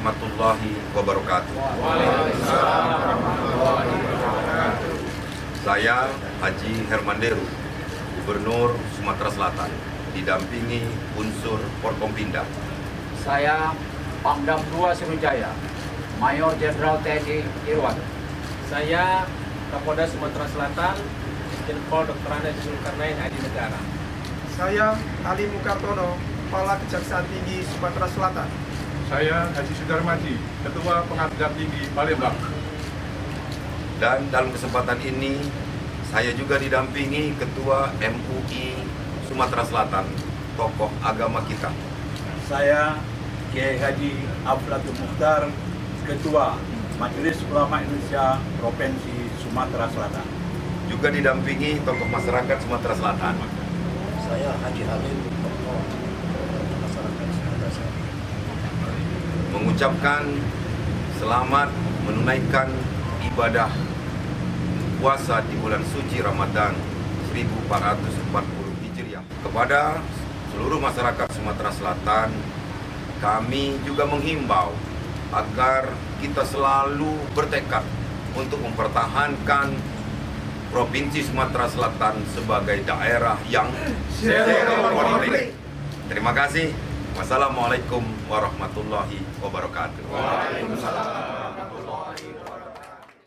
warahmatullahi wabarakatuh. Saya Haji Hermanderu, Gubernur Sumatera Selatan, didampingi unsur Forkompinda. Saya Pangdam 2 Sriwijaya, Mayor Jenderal TNI Irwan. Saya Kapolda Sumatera Selatan, Irjen Pol Dr. Andes Zulkarnain Adi Negara. Saya Ali Mukartono, Kepala Kejaksaan Tinggi Sumatera Selatan. Saya Haji Sudarmaji, Ketua Pengadilan Tinggi Palembang. Dan dalam kesempatan ini, saya juga didampingi Ketua MUI Sumatera Selatan, tokoh agama kita. Saya Kiai Haji Abdul Mukhtar, Ketua Majelis Ulama Indonesia Provinsi Sumatera Selatan. Juga didampingi tokoh masyarakat Sumatera Selatan. Saya Haji Halim, tokoh masyarakat Sumatera Selatan. Mengucapkan selamat menunaikan ibadah puasa di bulan suci Ramadan 1440 Hijriah. Kepada seluruh masyarakat Sumatera Selatan, kami juga menghimbau agar kita selalu bertekad untuk mempertahankan Provinsi Sumatera Selatan sebagai daerah yang zero konflik. Terima kasih. Wassalamualaikum warahmatullahi wabarakatuh. Waalaikumsalam.